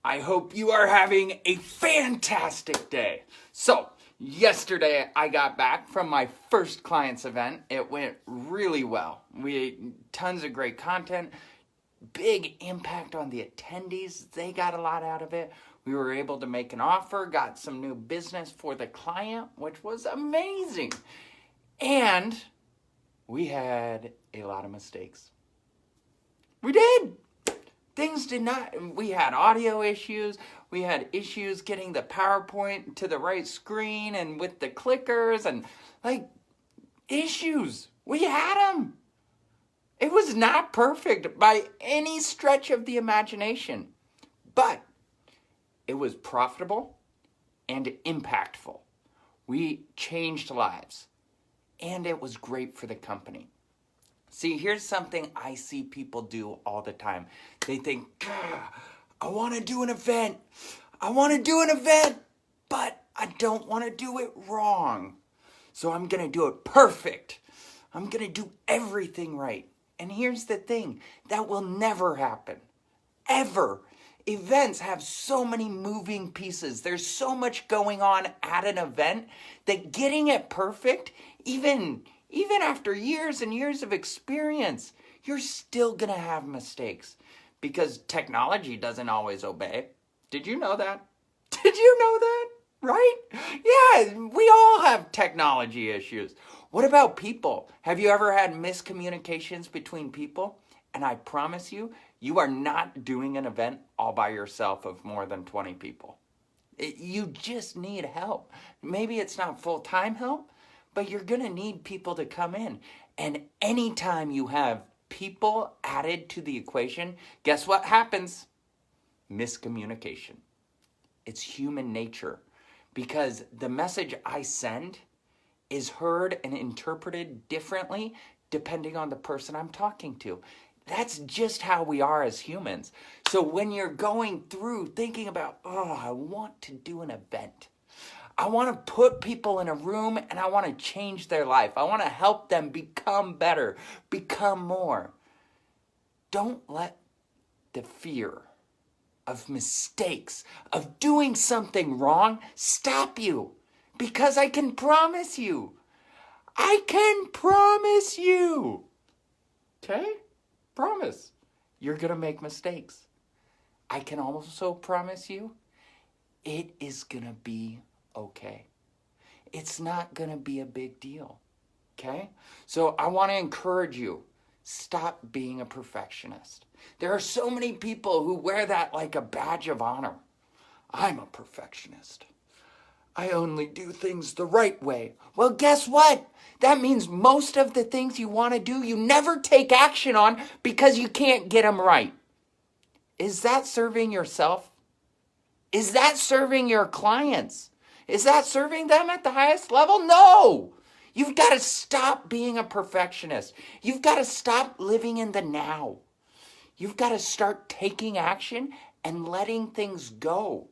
I hope you are having a fantastic day. So, yesterday I got back from my first client's event. It went really well. We had tons of great content, big impact on the attendees. They got a lot out of it. We were able to make an offer, got some new business for the client, which was amazing. And we had a lot of mistakes. We did. Things did not, we had audio issues, we had issues getting the PowerPoint to the right screen and with the clickers and issues. We had them. It was not perfect by any stretch of the imagination, but it was profitable and impactful. We changed lives and it was great for the company. See, here's something I see people do all the time. They think, I want to do an event. But I don't want to do it wrong. So I'm going to do it perfect. I'm going to do everything right. And here's the thing, that will never happen, ever. Events have so many moving pieces. There's so much going on at an event that getting it perfect, even after years and years of experience, you're still going to have mistakes because technology doesn't always obey. Did you know that? Did you know that? Right? Yeah, we all have technology issues. What about people? Have you ever had miscommunications between people? And I promise you, you are not doing an event all by yourself of more than 20 people. You just need help. Maybe it's not full-time help, but you're going to need people to come in. And anytime you have people added to the equation, guess what happens? Miscommunication. It's human nature because the message I send is heard and interpreted differently depending on the person I'm talking to. That's just how we are as humans. So when you're going through thinking about, I want to do an event. I want to put people in a room and I want to change their life. I want to help them become better, become more. Don't let the fear of mistakes, of doing something wrong, stop you. Because I can promise you. Okay? Promise. You're going to make mistakes. I can also promise you, it is going to be okay. It's not going to be a big deal. Okay? So I want to encourage you, stop being a perfectionist. There are so many people who wear that like a badge of honor. I'm a perfectionist. I only do things the right way. Well, guess what? That means most of the things you want to do, you never take action on because you can't get them right. Is that serving yourself? Is that serving your clients? Is that serving them at the highest level? No! You've got to stop being a perfectionist. You've got to stop living in the now. You've got to start taking action and letting things go.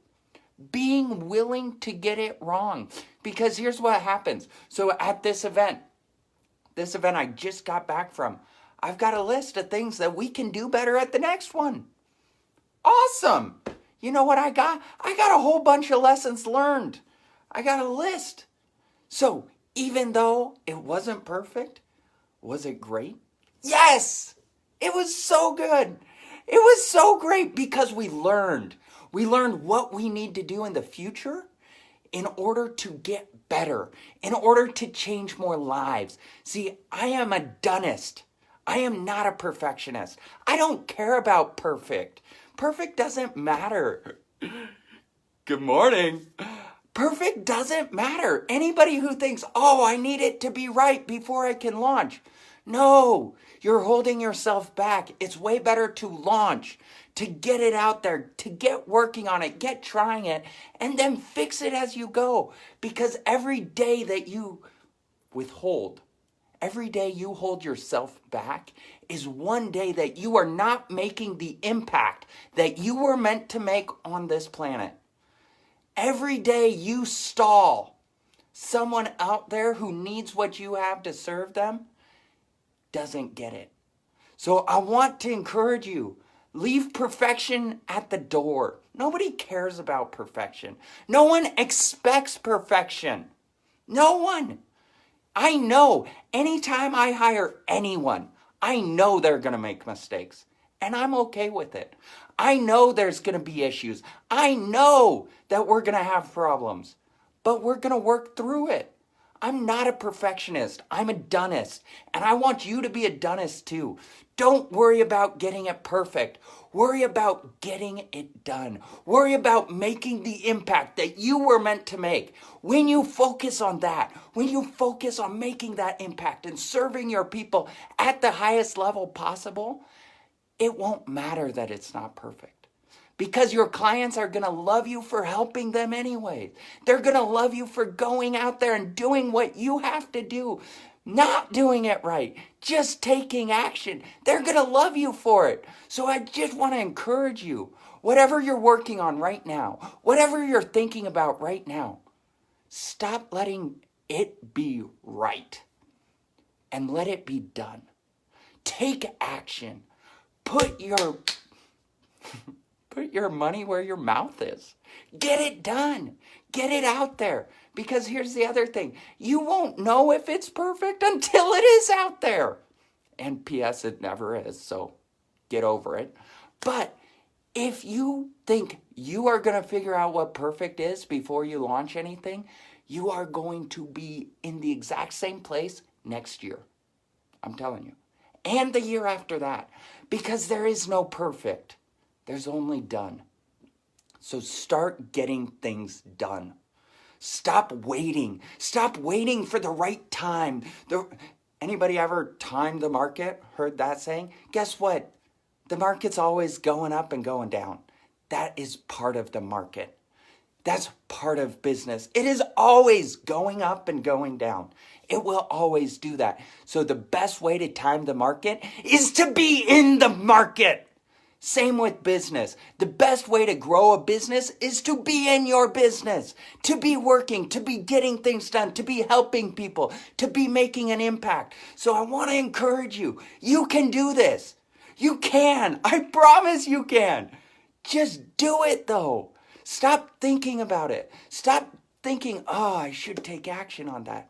Being willing to get it wrong. Because here's what happens. So at this event I just got back from, I've got a list of things that we can do better at the next one. Awesome. You know what I got? I got a whole bunch of lessons learned. I got a list. So even though it wasn't perfect, was it great? Yes! It was so good. It was so great because we learned. We learned what we need to do in the future in order to get better, in order to change more lives. See, I am a DONEist. I am not a perfectionist. I don't care about perfect. Perfect doesn't matter. Good morning. Perfect doesn't matter. Anybody who thinks, I need it to be right before I can launch. No, you're holding yourself back. It's way better to launch, to get it out there, to get working on it, get trying it, and then fix it as you go. Because every day that you withhold, every day you hold yourself back is one day that you are not making the impact that you were meant to make on this planet. Every day you stall, someone out there who needs what you have to serve them doesn't get it. So I want to encourage you, Leave perfection at the door. Nobody cares about perfection. No one expects perfection. No one. I know anytime I hire anyone, I know they're going to make mistakes. And I'm okay with it. I know there's going to be issues. I know that we're going to have problems. But we're going to work through it. I'm not a perfectionist. I'm a DONEist. And I want you to be a DONEist too. Don't worry about getting it perfect. Worry about getting it done. Worry about making the impact that you were meant to make. When you focus on that, when you focus on making that impact and serving your people at the highest level possible, it won't matter that it's not perfect. Because your clients are going to love you for helping them anyway. They're going to love you for going out there and doing what you have to do. Not doing it right. Just taking action. They're going to love you for it. So I just want to encourage you. Whatever you're working on right now, whatever you're thinking about right now, stop letting it be right and let it be done. Take action. Put your money where your mouth is. Get it done. Get it out there. Because here's the other thing. You won't know if it's perfect until it is out there. And P.S. it never is, so get over it. But if you think you are going to figure out what perfect is before you launch anything, you are going to be in the exact same place next year. I'm telling you. And the year after that. Because there is no perfect. There's only done. So start getting things done. Stop waiting. Stop waiting for the right time. Anybody ever timed the market? Heard that saying? Guess what? The market's always going up and going down. That is part of the market. That's part of business. It is always going up and going down. It will always do that. So the best way to time the market is to be in the market. Same with business. The best way to grow a business is to be in your business, to be working, to be getting things done, to be helping people, to be making an impact. So I want to encourage you. You can do this. You can. I promise you can. Just do it though. Stop thinking about it. Stop thinking, oh, I should take action on that.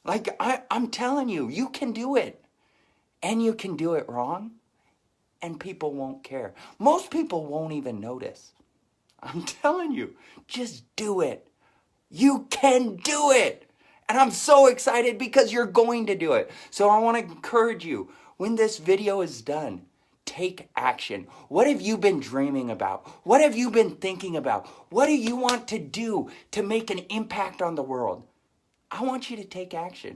Like I'm telling you, you can do it. And you can do it wrong. And people won't care. Most people won't even notice. I'm telling you, just do it. You can do it. And I'm so excited because you're going to do it. So I want to encourage you, when this video is done, take action. What have you been dreaming about? What have you been thinking about? What do you want to do to make an impact on the world? I want you to take action.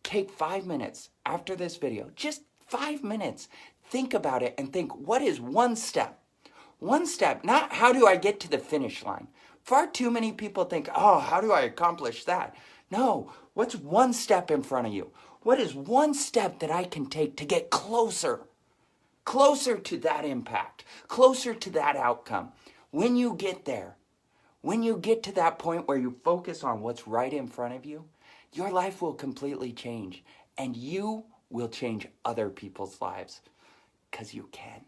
Take 5 minutes after this video, just 5 minutes. Think about it and think, what is one step? One step, not how do I get to the finish line? Far too many people think, oh, how do I accomplish that? No, what's one step in front of you? What is one step that I can take to get closer to that impact, closer to that outcome? When you get there, when you get to that point where you focus on what's right in front of you, your life will completely change and you will change other people's lives. Because you can.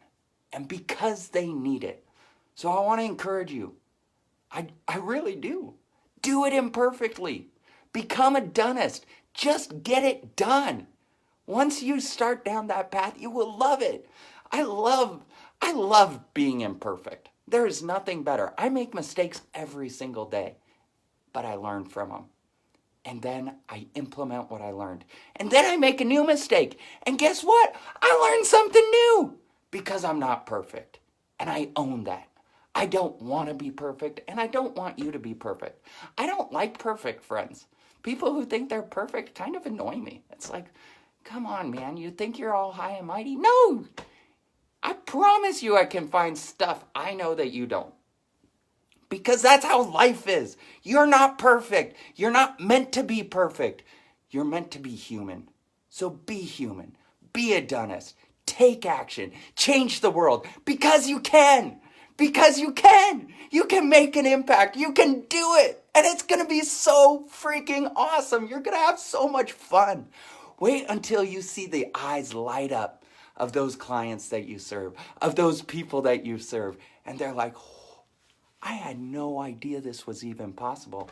And because they need it. So I want to encourage you. I really do. Do it imperfectly. Become a DONEist. Just get it done. Once you start down that path, you will love it. I love being imperfect. There is nothing better. I make mistakes every single day. But I learn from them. And then I implement what I learned. And then I make a new mistake. And guess what? I learned something new. Because I'm not perfect. And I own that. I don't want to be perfect. And I don't want you to be perfect. I don't like perfect friends. People who think they're perfect kind of annoy me. It's like, come on, man. You think you're all high and mighty? No. I promise you I can find stuff I know that you don't. Because that's how life is. You're not perfect. You're not meant to be perfect. You're meant to be human. So be human. Be a DONEist. Take action. Change the world. Because you can. Because you can. You can make an impact. You can do it. And it's going to be so freaking awesome. You're going to have so much fun. Wait until you see the eyes light up of those clients that you serve, of those people that you serve. And they're like, oh, I had no idea this was even possible.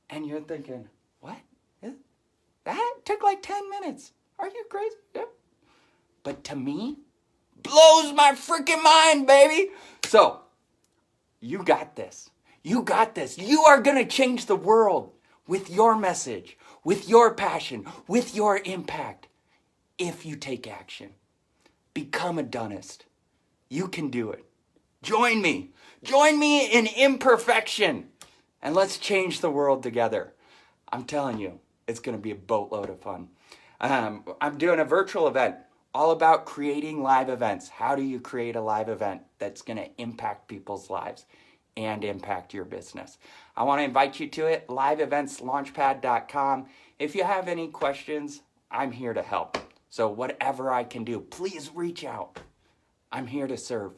And you're thinking, what? That took like 10 minutes. Are you crazy? Yep. But to me, blows my freaking mind, baby. So, you got this. You got this. You are going to change the world with your message, with your passion, with your impact. If you take action, become a DONEist. You can do it. Join me. Join me in imperfection. And let's change the world together. I'm telling you, it's going to be a boatload of fun. I'm doing a virtual event all about creating live events. How do you create a live event that's going to impact people's lives and impact your business? I want to invite you to it, liveeventslaunchpad.com. If you have any questions, I'm here to help. So whatever I can do, please reach out. I'm here to serve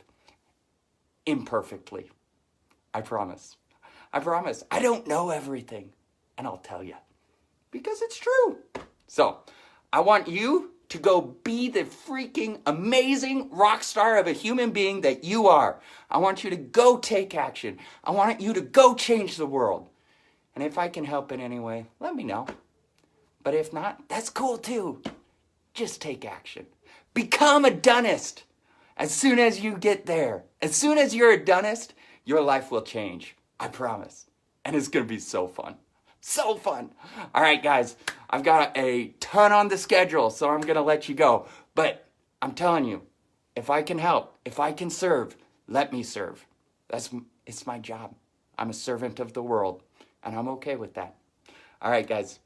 imperfectly. I promise. I promise. I don't know everything, and I'll tell you because it's true. So I want you to go be the freaking amazing rock star of a human being that you are. I want you to go take action. I want you to go change the world. And if I can help in any way, let me know. But if not, that's cool too. Just take action. Become a DONEist. As soon as you get there, as soon as you're a DONEist, your life will change. I promise. And it's going to be so fun. So fun. All right, guys, I've got a ton on the schedule, so I'm going to let you go. But I'm telling you, if I can help, if I can serve, let me serve. It's my job. I'm a servant of the world, and I'm okay with that. All right, guys,